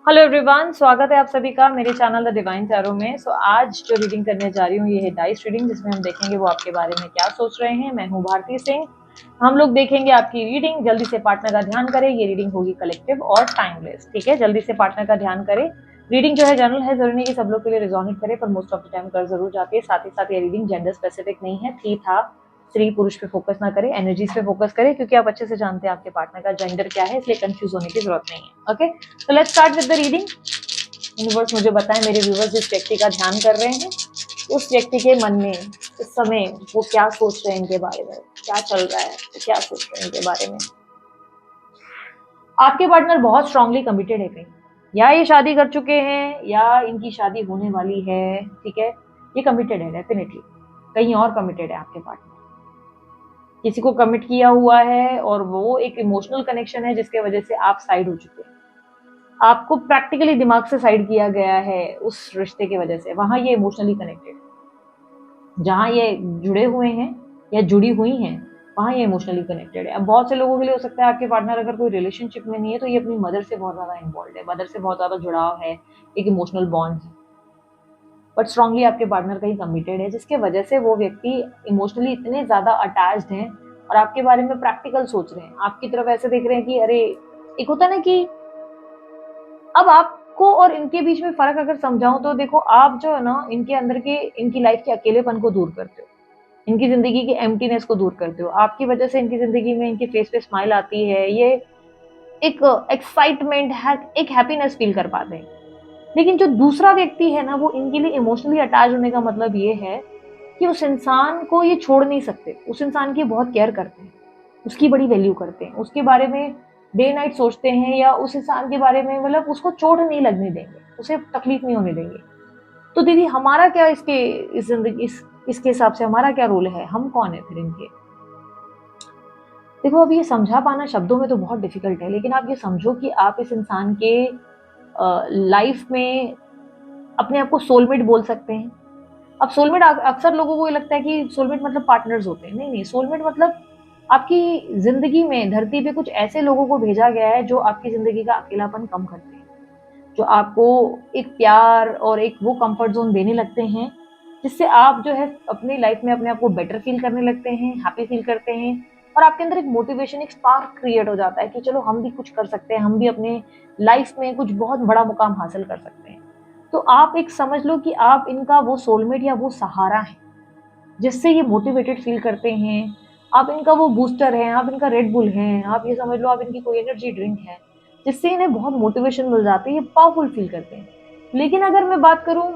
Hello everyone, स्वागत है आप सभी का मेरे चैनल द डिवाइन टैरो में। आज जो रीडिंग करने जा रही हूँ ये है डाइस रीडिंग, जिसमें हम देखेंगे वो आपके बारे में क्या सोच रहे हैं। मैं हूँ भारती सिंह। हम लोग देखेंगे आपकी रीडिंग। जल्दी से पार्टनर का ध्यान करें, ये रीडिंग होगी कलेक्टिव और टाइमलेस। ठीक है, जल्दी से पार्टनर का ध्यान करें। रीडिंग जो है जनरल है, जरूरी नहीं कि सब लोग के लिए रिजोनेट करे, पर मोस्ट ऑफ द टाइम कर जरूर जाती है। साथ ही साथ ये रीडिंग जेंडर स्पेसिफिक नहीं है, थी था स्त्री पुरुष पे फोकस ना करें, एनर्जीज पे फोकस करें, क्योंकि आप अच्छे से जानते हैं आपके पार्टनर का जेंडर क्या है, इसलिए कंफ्यूज होने की जरूरत नहीं है। ओके, तो let's start with the reading. Universe मुझे बताएं, मेरे व्यूवर्स जिस व्यक्ति का ध्यान कर रहे हैं उस व्यक्ति के मन में इस समय वो क्या सोच रहे हैं, इनके बारे में क्या चल रहा है, वो क्या सोच रहे हैं इनके बारे में। आपके पार्टनर बहुत स्ट्रांगली कमिटेड है, कहीं या ये शादी कर चुके हैं या इनकी शादी होने वाली है। ठीक है, ये कमिटेड है डेफिनेटली, कहीं और कमिटेड है आपके पार्टनर, किसी को कमिट किया हुआ है और वो एक इमोशनल कनेक्शन है जिसके वजह से आप साइड हो चुके हैं। आपको प्रैक्टिकली दिमाग से साइड किया गया है उस रिश्ते की वजह से, वहां ये इमोशनली कनेक्टेड, जहां ये जुड़े हुए हैं या जुड़ी हुई हैं वहां ये इमोशनली कनेक्टेड है। अब बहुत से लोगों के लिए हो सकता है आपके पार्टनर अगर कोई रिलेशनशिप में नहीं है तो ये अपनी मदर से बहुत ज्यादा इन्वॉल्व है, मदर से बहुत ज्यादा जुड़ाव है, एक इमोशनल बॉन्ड है। बट स्ट्रांगली आपके पार्टनर कहीं कमिटेड है, जिसके वजह से वो व्यक्ति इमोशनली इतने ज्यादा अटैच्ड हैं और आपके बारे में प्रैक्टिकल सोच रहे हैं, आपकी तरफ ऐसे देख रहे हैं कि अरे, एक होता ना कि अब आपको और इनके बीच में फर्क अगर समझाऊं तो देखो, आप जो है ना इनके अंदर के, इनकी लाइफ के अकेलेपन को दूर करते हो, इनकी जिंदगी की एम्प्टीनेस को दूर करते हो। आपकी वजह से इनकी जिंदगी में, इनके फेस पे स्माइल आती है, ये एक एक्साइटमेंट है, एक हैप्पीनेस फील कर पाते हैं। लेकिन जो दूसरा व्यक्ति है ना, वो इनके लिए इमोशनली अटैच होने का मतलब ये है कि उस इंसान को ये छोड़ नहीं सकते, उस इंसान की बहुत केयर करते हैं, उसकी बड़ी वैल्यू करते हैं, उसके बारे में डे नाइट सोचते हैं, या उस इंसान के बारे में मतलब उसको चोट नहीं लगने देंगे, उसे तकलीफ नहीं होने देंगे। तो दीदी हमारा क्या इसके, इस जिंदगी इसके हिसाब से हमारा क्या रोल है, हम कौन है फिर इनके। देखो, अब ये समझा पाना शब्दों में तो बहुत डिफिकल्ट है, लेकिन आप ये समझो कि आप इस इंसान के लाइफ में अपने आप को सोलमेट बोल सकते हैं। अब सोलमेट, अक्सर लोगों को ये लगता है कि सोलमेट मतलब पार्टनर्स होते हैं, नहीं नहीं, सोलमेट मतलब आपकी जिंदगी में धरती पे कुछ ऐसे लोगों को भेजा गया है जो आपकी जिंदगी का अकेलापन कम करते हैं, जो आपको एक प्यार और एक वो कंफर्ट जोन देने लगते हैं, जिससे आप जो है अपनी लाइफ में अपने आप को बेटर फील करने लगते हैं, हैप्पी फील करते हैं, और आपके अंदर एक मोटिवेशन, एक स्पार्क क्रिएट हो जाता है कि चलो हम भी कुछ कर सकते हैं, हम भी अपने लाइफ में कुछ बहुत बड़ा मुकाम हासिल कर सकते हैं। तो आप एक समझ लो कि आप इनका वो सोलमेट या वो सहारा है जिससे ये मोटिवेटेड फील करते हैं। आप इनका वो बूस्टर हैं, आप इनका रेड बुल हैं, आप ये समझ लो आप इनकी कोई एनर्जी ड्रिंक है जिससे इन्हें बहुत मोटिवेशन मिल जाती है, ये पावरफुल फील करते हैं। लेकिन अगर मैं बात करूं,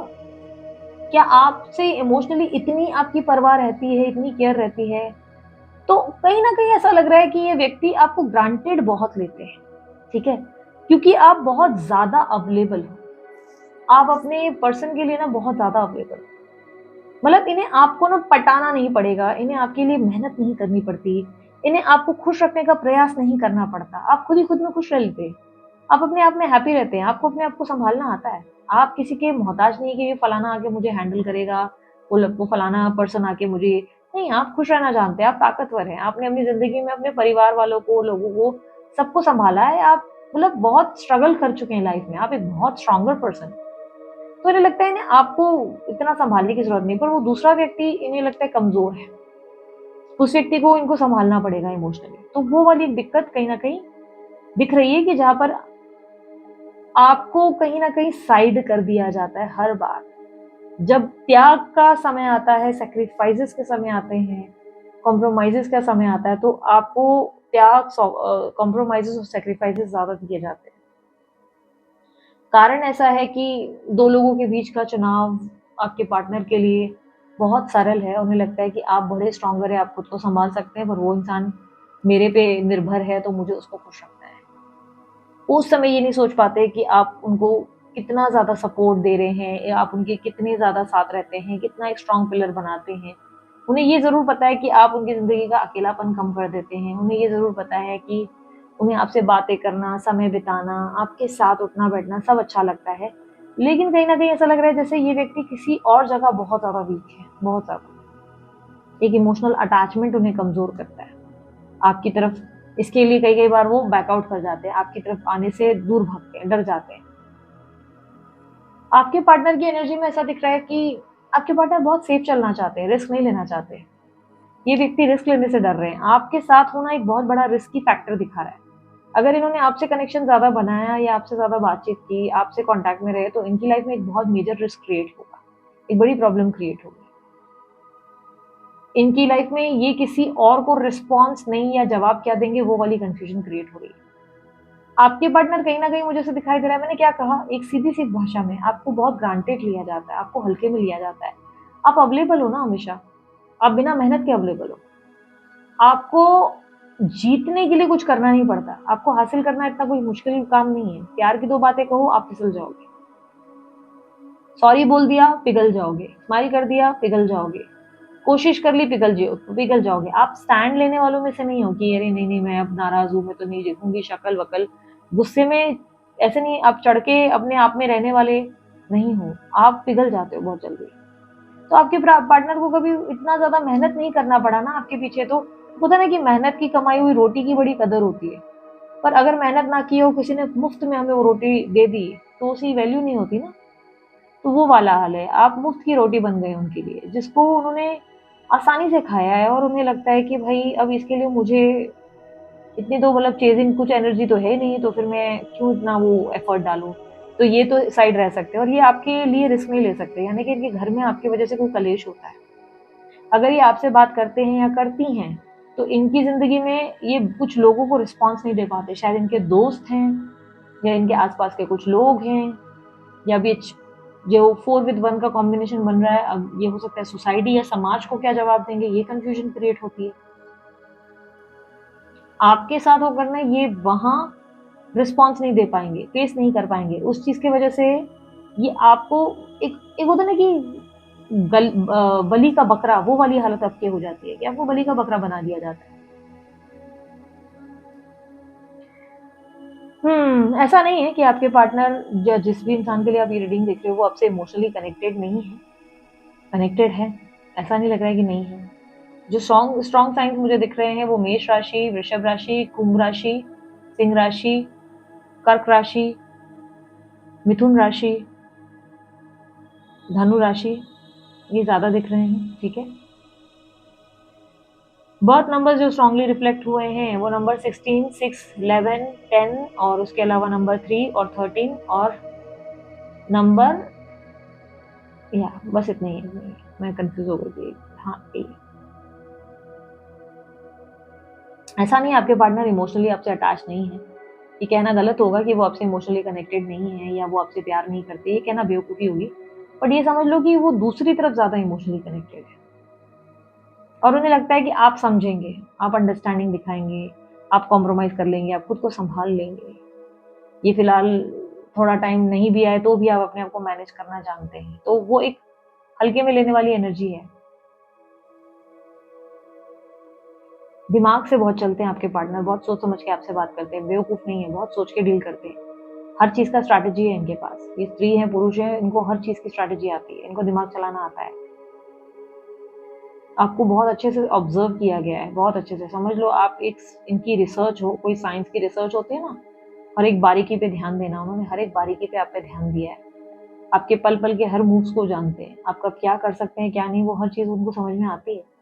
क्या आपसे इमोशनली इतनी आपकी परवाह रहती है, इतनी केयर रहती है, तो कहीं ना कहीं ऐसा लग रहा है कि ये व्यक्ति आपको ग्रांटेड बहुत लेते हैं। ठीक है, क्योंकि आप बहुत ज्यादा अवेलेबल हो, आप अपने पर्सन के लिए ना बहुत ज्यादा अवेलेबल हो। मतलब इन्हें आपको ना पटाना नहीं पड़ेगा, इन्हें आपके लिए मेहनत नहीं करनी पड़ती, इन्हें आपको खुश रखने का प्रयास नहीं करना पड़ता, आप खुद ही खुद में खुश रह लेते हैं, आप अपने आप में हैप्पी रहते हैं, आपको अपने आप को संभालना आता है। आप किसी के मोहताज नहीं कि ये फलाना आके मुझे हैंडल करेगा, वो फलाना पर्सन आके मुझे, नहीं, आप खुश रहना जानते हैं, आप ताकतवर हैं, आपने अपनी जिंदगी में अपने परिवार वालों को, लोगों को, सबको संभाला है। आप मतलब बहुत स्ट्रगल कर चुके हैं लाइफ में, आप एक बहुत स्ट्रॉन्गर पर्सन। तो इन्हें लगता है इन्हें आपको इतना संभालने की जरूरत नहीं, पर वो दूसरा व्यक्ति इन्हें लगता है कमजोर है, उस व्यक्ति को इनको संभालना पड़ेगा इमोशनली। तो वो वाली एक दिक्कत कहीं ना कहीं दिख रही है कि जहां पर आपको कहीं ना कहीं साइड कर दिया जाता है हर बार। जब त्याग का समय आता है, सेक्रीफाइसेस के समय आते हैं, कॉम्प्रोमाइजेस का समय आता है, तो आपको त्याग, कॉम्प्रोमाइजेस और सेक्रीफाइसेस ज्यादा दिए जाते हैं। कारण ऐसा है कि दो लोगों के बीच का चुनाव आपके पार्टनर के लिए बहुत सरल है। उन्हें लगता है कि आप बड़े स्ट्रॉन्गर है, आप खुद को संभाल सकते हैं, पर वो इंसान मेरे पे निर्भर है तो मुझे उसको खुश रखना है। उस समय ये नहीं सोच पाते कि आप उनको कितना ज़्यादा सपोर्ट दे रहे हैं, या आप उनके कितने ज़्यादा साथ रहते हैं, कितना एक स्ट्रॉन्ग पिलर बनाते हैं। उन्हें ये ज़रूर पता है कि आप उनकी ज़िंदगी का अकेलापन कम कर देते हैं। उन्हें ये ज़रूर पता है कि उन्हें आपसे बातें करना, समय बिताना, आपके साथ उठना-बैठना सब अच्छा लगता है। लेकिन कहीं न कहीं ऐसा लग रहा है जैसे ये व्यक्ति किसी और जगह बहुत ज़्यादा वीक है, बहुत ज़्यादा। एक इमोशनल अटैचमेंट उन्हें कमज़ोर करता है आपकी तरफ। इसके लिए कई-कई बार वो बैक आउट कर जाते हैं, आपकी तरफ आने से दूर भागते हैं, डर जाते हैं। आपके पार्टनर की एनर्जी में ऐसा दिख रहा है कि आपके पार्टनर बहुत सेफ चलना चाहते हैं, रिस्क नहीं लेना चाहते। ये व्यक्ति रिस्क लेने से डर रहे हैं। आपके साथ होना एक बहुत बड़ा रिस्की फैक्टर दिखा रहा है। अगर इन्होंने आपसे कनेक्शन ज़्यादा बनाया या आपसे ज़्यादा बातचीत की, आपसे कॉन्टैक्ट में रहे, तो इनकी लाइफ में एक बहुत मेजर रिस्क क्रिएट होगा, एक बड़ी प्रॉब्लम क्रिएट होगी। इनकी लाइफ में ये किसी और को रिस्पॉन्स नहीं या जवाब क्या देंगे, वो वाली कन्फ्यूजन क्रिएट हो रही है। आपके पार्टनर कहीं न कहीं मुझे ऐसा दिखाई दे रहा है, मैंने क्या कहा, एक सीधी-सी भाषा में आपको बहुत ग्रांटेड लिया जाता है, आपको हल्के में लिया जाता है। आप अवेलेबल हो ना हमेशा, आप बिना मेहनत के अवेलेबल हो। आपको जीतने के लिए कुछ करना नहीं पड़ता, आपको हासिल करना इतना कोई मुश्किल काम नहीं है। प्यार की 2 बातें कहो, आप फिसल जाओगे। सॉरी बोल दिया, पिघल जाओगे। स्माइल कर दिया, पिघल जाओगे। कोशिश कर ली, पिघल जाओगे। आप स्टैंड लेने वालों में से नहीं हो कि अरे नहीं, नहीं मैं अब नाराज़ हूँ, मैं तो नहीं देखूँगी शक्ल-वक्ल। गुस्से में ऐसे नहीं, आप चढ़ के अपने आप में रहने वाले नहीं हो। आप पिघल जाते हो बहुत जल्दी। तो आपके पार्टनर को कभी इतना ज़्यादा मेहनत नहीं करना पड़ा ना आपके पीछे, तो होता है ना कि मेहनत की कमाई हुई रोटी की बड़ी कदर होती है। पर अगर मेहनत ना की हो, किसी ने मुफ्त में हमें वो रोटी दे दी, तो उसकी वैल्यू नहीं होती ना। तो वो वाला हाल है, आप मुफ्त की रोटी बन गए उनके लिए, जिसको उन्होंने आसानी से खाया है और उन्हें लगता है कि भाई अब इसके लिए मुझे इतनी तो मतलब चेज़िंग कुछ एनर्जी तो है ही नहीं, तो फिर मैं क्यों इतना वो एफर्ट डालूँ। तो ये तो साइड रह सकते हैं और ये आपके लिए रिस्क नहीं ले सकते, यानी कि इनके घर में आपकी वजह से कोई कलेश होता है। अगर ये आपसे बात करते हैं या करती हैं, तो इनकी ज़िंदगी में ये कुछ लोगों को रिस्पॉन्स नहीं दे पाते। शायद इनके दोस्त हैं या इनके आस-पास के कुछ लोग हैं या बीच जो 4 विद 1 का कॉम्बिनेशन बन रहा है, अब ये हो सकता है सोसाइटी या समाज को क्या जवाब देंगे, ये कन्फ्यूजन क्रिएट होती है। आपके साथ होकर ना ये वहाँ रिस्पॉन्स नहीं दे पाएँगे, फेस नहीं कर पाएँगे। उस चीज़ की वजह से ये आपको एक एक होता है ना कि बलि का बकरा, वो वाली हालत आपकी हो जाती है कि आपको बलि का बकरा बना दिया जाता है। ऐसा नहीं है कि आपके पार्टनर या जिस भी इंसान के लिए आप ये रीडिंग देख रहे हो, वो आपसे इमोशनली कनेक्टेड नहीं है, कनेक्टेड है। ऐसा नहीं लग रहा है कि नहीं है। जो स्ट्रॉन्ग स्ट्रॉन्ग साइन्स मुझे दिख रहे हैं वो मेष राशि, वृषभ राशि, कुंभ राशि, सिंह राशि, कर्क राशि, मिथुन राशि, धनु राशि, ये ज़्यादा दिख रहे हैं, ठीक है। बर्थ नंबर जो स्ट्रांगली रिफ्लेक्ट हुए हैं वो नंबर 16, 6, 11, 10 और उसके अलावा नंबर 3 और 13 और नंबर, या बस इतने ही है, मैं कंफ्यूज हो गई थी। हाँ, ऐसा नहीं है आपके पार्टनर इमोशनली आपसे अटैच नहीं है। ये कहना गलत होगा कि वो आपसे इमोशनली कनेक्टेड नहीं है या वो आपसे प्यार नहीं करते, ये कहना बेवकूफ़ी होगी। बट ये समझ लो कि वो दूसरी तरफ ज़्यादा इमोशनली कनेक्टेड है और उन्हें लगता है कि आप समझेंगे, आप अंडरस्टैंडिंग दिखाएँगे, आप कॉम्प्रोमाइज़ कर लेंगे, आप खुद को सँभाल लेंगे। ये फ़िलहाल थोड़ा टाइम नहीं भी आए तो भी आप अपने आप को मैनेज करना जानते हैं। तो वो एक हल्के में लेने वाली एनर्जी है। दिमाग से बहुत चलते हैं आपके पार्टनर, बहुत सोच समझ के आपसे बात करते हैं, बेवकूफ़ नहीं है, बहुत सोच के डील करते हैं। हर चीज़ का स्ट्रैटेजी है इनके पास। ये स्त्री हैं, पुरुष हैं, इनको हर चीज़ की स्ट्रैटेजी आती है, इनको दिमाग चलाना आता है। आपको बहुत अच्छे से ऑब्ज़र्व किया गया है, बहुत अच्छे से। समझ लो आप एक इनकी रिसर्च हो, कोई साइंस की रिसर्च होती है ना, हर एक बारीकी पे ध्यान देना, उन्होंने हर एक बारीकी पे आप पे ध्यान दिया है। आपके पल-पल के हर मूव्स को जानते हैं। आप कब क्या कर सकते हैं, क्या नहीं, वो हर चीज़ उनको समझ में आती है।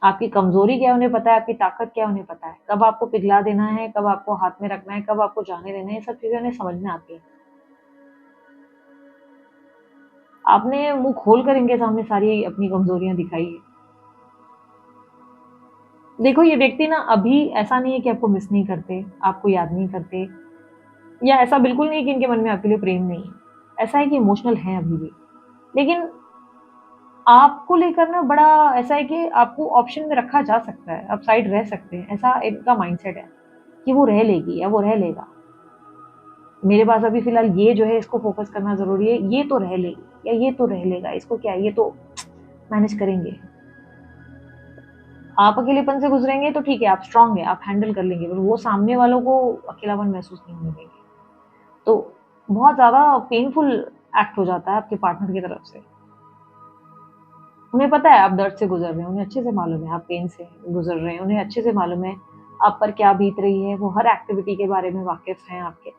आपकी कमज़ोरी क्या है उन्हें पता है, आपकी ताकत क्या है उन्हें पता है। कब आपको पिघला देना है, कब आपको हाथ में रखना है, कब आपको जाने देना है, ये सब चीज़ें उन्हें समझ में आती हैं। आपने मुँह खोलकर इनके सामने सारी अपनी कमज़ोरियाँ दिखाई है। देखो ये व्यक्ति ना अभी ऐसा नहीं है कि आपको मिस नहीं करते, आपको याद नहीं करते या ऐसा बिल्कुल नहीं है कि इनके मन में आपके लिए प्रेम नहीं है। ऐसा है कि इमोशनल हैं अभी भी। लेकिन आपको लेकर ना बड़ा ऐसा है कि आपको ऑप्शन में रखा जा सकता है, आप साइड रह सकते हैं, ऐसा इनका माइंडसेट है कि वो रह लेगी या वो रह लेगा। मेरे पास अभी फ़िलहाल ये जो है इसको फ़ोकस करना ज़रूरी है, ये तो रह लेगी या ये तो रह लेगा, इसको क्या है, ये तो मैनेज करेंगे। आप अकेलेपन से गुज़रेंगे तो ठीक है, आप स्ट्रॉन्ग हैं, आप हैंडल कर लेंगे, पर वो सामने वालों को अकेलापन महसूस नहीं होने देंगे। तो बहुत ज़्यादा पेनफुल एक्ट हो जाता है आपके पार्टनर की तरफ से। उन्हें पता है आप दर्द से गुज़र रहे हैं, उन्हें अच्छे से मालूम है आप पेन से गुज़र रहे हैं, उन्हें अच्छे से मालूम है आप पर क्या बीत रही है, वो हर एक्टिविटी के बारे में वाकिफ़ हैं आपके।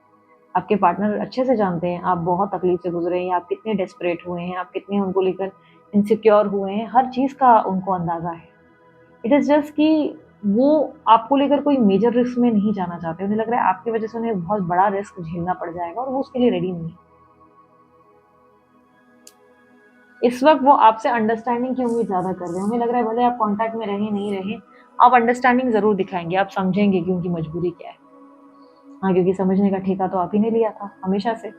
आपके पार्टनर अच्छे से जानते हैं आप बहुत तकलीफ से गुजरे हैं, या आप कितने डेस्परेट हुए हैं, आप कितने उनको लेकर इनसिक्योर हुए हैं, हर चीज़ का उनको अंदाज़ा है। इट इज़ जस्ट कि वो आपको लेकर कोई मेजर रिस्क में नहीं जाना चाहते। उन्हें लग रहा है आपकी वजह से उन्हें बहुत बड़ा रिस्क झेलना पड़ जाएगा और वो उसके लिए रेडी नहीं है। इस वक़्त वो आपसे अंडरस्टैंडिंग की उम्मीद ज़्यादा कर रहे हैं। उन्हें लग रहा है भले आप कॉन्टैक्ट में रहें, नहीं रहें, आप अंडरस्टैंडिंग ज़रूर दिखाएँगे, आप समझेंगे कि उनकी मजबूरी क्या है। हाँ, क्योंकि समझने का ठेका तो आप ही ने लिया था हमेशा से।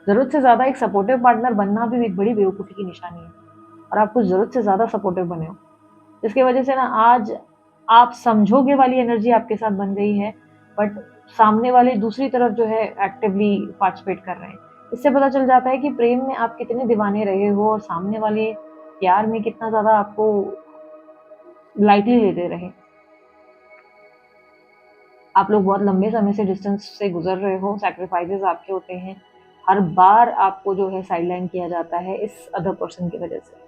ज़रूरत से ज़्यादा एक सपोर्टिव पार्टनर बनना भी एक बड़ी बेवकूफ़ी की निशानी है, और आप कुछ ज़रूरत से ज़्यादा सपोर्टिव बने हो। जिसकी वजह से ना आज आप समझोगे वाली एनर्जी आपके साथ बन गई है, बट सामने वाले दूसरी तरफ जो है एक्टिवली पार्टिसिपेट कर रहे हैं। इससे पता चल जाता है कि प्रेम में आप कितने दीवाने रहे हो और सामने वाले प्यार में कितना ज़्यादा आपको लाइटली लेते रहे। आप लोग बहुत लंबे समय से डिस्टेंस से गुजर रहे हो, सैक्रिफाइसेस आपके होते हैं, हर बार आपको जो है साइडलाइन किया जाता है इस अदर पर्सन की वजह से।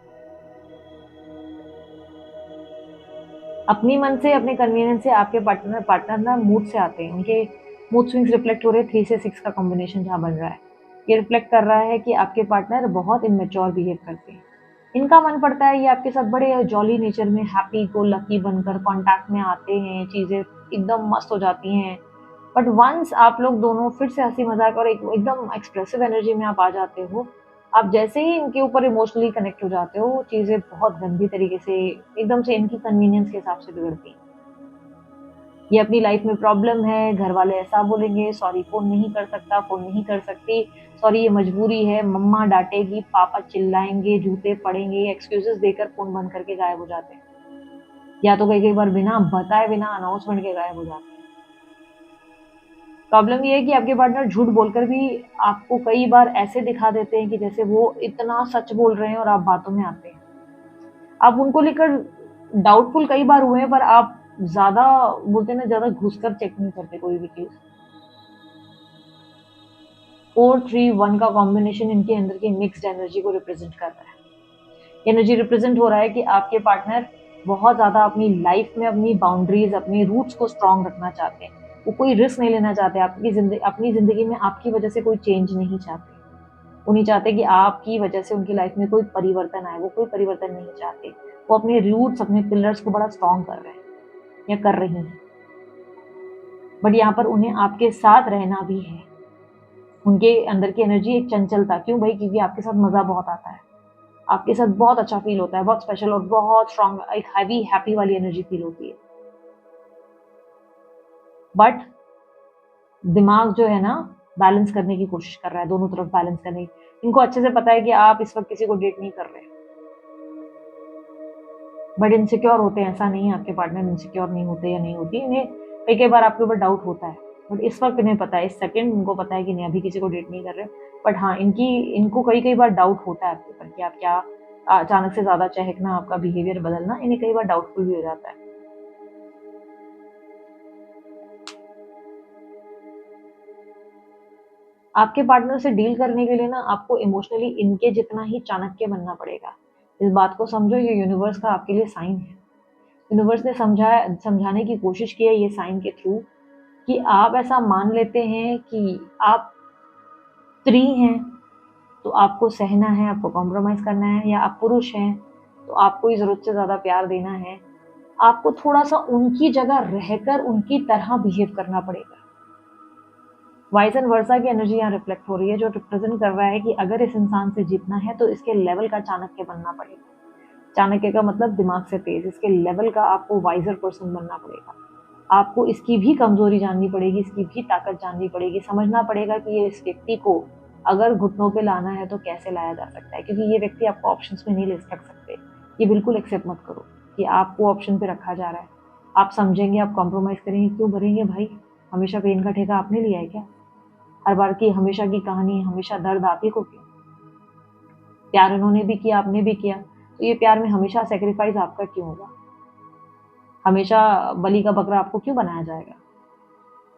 अपनी मन से, अपने कन्वीनियंस से आपके पार्टनर पार्टनर ना मूड से आते हैं। उनके मूड स्विंग्स रिफ्लेक्ट हो रहे हैं 3 से 6 का कॉम्बिनेशन जहाँ बन रहा है। ये रिफ्लेक्ट कर रहा है कि आपके पार्टनर बहुत इमैच्योर बिहेव करते हैं। इनका मन पड़ता है ये आपके साथ बड़े जॉली नेचर में हैप्पी गो लकी बनकर कॉन्टैक्ट में आते हैं, चीज़ें एकदम मस्त हो जाती हैं। बट वंस आप लोग दोनों फिर से हँसी मज़ाक और एक एकदम एक्सप्रेसिव एनर्जी में आप आ जाते हो, आप जैसे ही इनके ऊपर इमोशनली कनेक्ट हो जाते हो, वो चीज़ें बहुत गंदी तरीके से एकदम से इनकी कन्वीनियंस के हिसाब से बिगड़ती हैं। ये अपनी लाइफ में प्रॉब्लम है, घर वाले ऐसा बोलेंगे, सॉरी फ़ोन नहीं कर सकता, फ़ोन नहीं कर सकती, सॉरी ये मजबूरी है, मम्मा डाँटेगी, पापा चिल्लाएँगे, जूते पड़ेंगे, एक्सक्यूज़ेज़ देकर फ़ोन बंद करके गायब हो जाते हैं। या तो कई-कई बार बिना बताए, बिना अनाउंसमेंट के गायब हो जाते हैं। प्रॉब्लम ये है कि आपके पार्टनर झूठ बोलकर भी आपको कई बार ऐसे दिखा देते हैं कि जैसे वो इतना सच बोल रहे हैं और आप बातों में आते हैं। आप उनको लेकर डाउटफुल कई बार हुए हैं, पर आप ज़्यादा बोलते हैं ना, ज़्यादा घुसकर चेक नहीं करते कोई भी चीज़। 4-3-1 का कॉम्बिनेशन इनके अंदर की मिक्स्ड एनर्जी को रिप्रेजेंट कर रहा है। एनर्जी रिप्रेजेंट हो रहा है कि आपके पार्टनर बहुत ज़्यादा अपनी लाइफ में अपनी बाउंड्रीज, अपने रूट्स को स्ट्रॉन्ग रखना चाहते हैं। वो कोई रिस्क नहीं लेना चाहते, अपनी ज़िंदगी में आपकी वजह से कोई चेंज नहीं चाहते। वो नहीं चाहते कि आपकी वजह से उनकी लाइफ में कोई परिवर्तन आए, वो कोई परिवर्तन नहीं चाहते। वो अपने रूट्स, अपने पिलर्स को बड़ा स्ट्रॉन्ग कर रहे हैं या कर रही हैं। बट यहाँ पर उन्हें आपके साथ रहना भी है। उनके अंदर की एनर्जी एक चंचलता, क्यों भाई? क्योंकि आपके साथ मज़ा बहुत आता है। आपके साथ बहुत अच्छा फ़ील होता है, बहुत स्पेशल और बहुत स्ट्रॉन्ग एक हैवी हैप्पी वाली एनर्जी फ़ील होती है। बट दिमाग जो है ना, बैलेंस करने की कोशिश कर रहा है, दोनों तरफ बैलेंस करने की। इनको अच्छे से पता है कि आप इस वक़्त किसी को डेट नहीं कर रहे। बट इनसिक्योर होते हैं, ऐसा नहीं है आपके पार्टनर इनसिक्योर नहीं होते या नहीं होती। इन्हें कई बार आपके ऊपर डाउट होता है, बट इस वक्त इन्हें पता है, इस सेकंड इनको पता है कि नहीं, अभी किसी को डेट नहीं कर रहे। बट हाँ, इनको कई बार डाउट होता है आपके ऊपर कि आप क्या, अचानक से ज़्यादा चहकना, आपका बिहेवियर बदलना, इन्हें कई बार डाउटफुल भी हो जाता है। आपके पार्टनर से डील करने के लिए ना आपको इमोशनली इनके जितना ही चाणक्य बनना पड़ेगा। इस बात को समझो, ये यूनिवर्स का आपके लिए साइन है। यूनिवर्स ने समझाने की कोशिश की है ये साइन के थ्रू, कि आप ऐसा मान लेते हैं कि आप स्त्री हैं तो आपको सहना है, आपको कॉम्प्रोमाइज़ करना है, या आप पुरुष हैं तो आपको ही ज़रूरत से ज़्यादा प्यार देना है। आपको थोड़ा-सा उनकी जगह रहकर उनकी तरह बिहेव करना पड़ेगा। वाइस एंड वर्सा की एनर्जी यहाँ रिफ्लेक्ट हो रही है, जो रिप्रेजेंट कर रहा है कि अगर इस इंसान से जीतना है तो इसके लेवल का चाणक्य बनना पड़ेगा। चाणक्य का मतलब दिमाग से तेज, इसके लेवल का आपको वाइजर पर्सन बनना पड़ेगा। आपको इसकी भी कमजोरी जाननी पड़ेगी, इसकी भी ताकत जाननी पड़ेगी, समझना पड़ेगा कि ये इस व्यक्ति को अगर घुटनों पे लाना है तो कैसे लाया जा सकता है, क्योंकि ये व्यक्ति आपको ऑप्शंस में नहीं ले रख सकते। ये बिल्कुल एक्सेप्ट मत करो कि आपको ऑप्शन पे रखा जा रहा है। आप समझेंगे, आप कॉम्प्रोमाइज़ करेंगे, क्यों भरेंगे भाई? हमेशा पेन का ठेका आपने लिया है क्या? हर बार की हमेशा की कहानी, हमेशा दर्द आप ही को क्यों? प्यार उन्होंने भी किया, आपने भी किया, तो ये प्यार में हमेशा सैक्रिफाइस आपका क्यों होगा? हमेशा बलि का बकरा आपको क्यों बनाया जाएगा?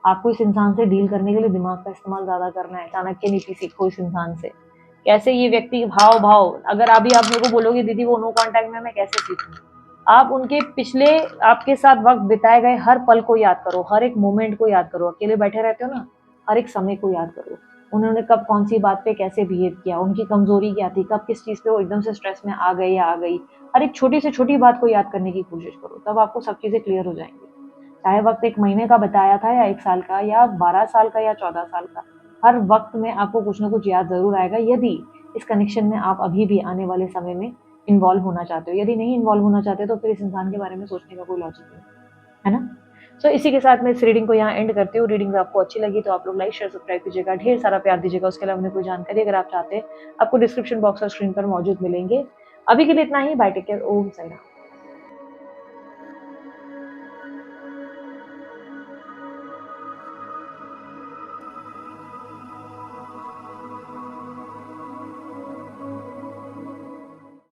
आपको इस इंसान से डील करने के लिए दिमाग का इस्तेमाल ज़्यादा करना है। चाणक्य नीति सीखो इस इंसान से। कैसे ये व्यक्ति भाव अगर अभी आप मेरे को बोलोगे दीदी वो नो कॉन्टैक्ट में है, मैं कैसे सीखूँ? आप उनके पिछले आपके साथ वक़्त बिताए गए हर पल को याद करो, हर एक मोमेंट को याद करो। अकेले बैठे रहते हो ना, हर एक समय को याद करो। उन्होंने कब कौन-सी बात पे कैसे बिहेव किया, उनकी कमज़ोरी क्या थी, कब किस चीज़ पे वो एकदम से स्ट्रेस में आ गए या आ गई। हर एक छोटी से छोटी बात को याद करने की कोशिश करो, तब आपको सब चीज़ें क्लियर हो जाएँगी। चाहे वक़्त 1 महीने का बताया था या 1 साल का या 12 साल का या 14 साल का, हर वक़्त में आपको कुछ न कुछ याद ज़रूर आएगा, यदि इस कनेक्शन में आप अभी भी आने वाले समय में इन्वॉल्व होना चाहते हो। यदि नहीं इन्वॉल्व होना चाहते तो फिर इस इंसान के बारे में सोचने का कोई लॉजिक नहीं, है ना? सो इसी के साथ मैं इस रीडिंग को यहाँ एंड करती हूँ। रीडिंग आपको अच्छी लगी तो आप लोग लाइक, शेयर, सब्सक्राइब कीजिएगा, ढेर सारा प्यार दीजिएगा। उसके अलावा मुझे कोई जानकारी अगर आप चाहते हैं, आपको डिस्क्रिप्शन बॉक्स और स्क्रीन पर मौजूद मिलेंगे। अभी के लिए इतना ही। बाय, टेक केयर, ओम साई राम।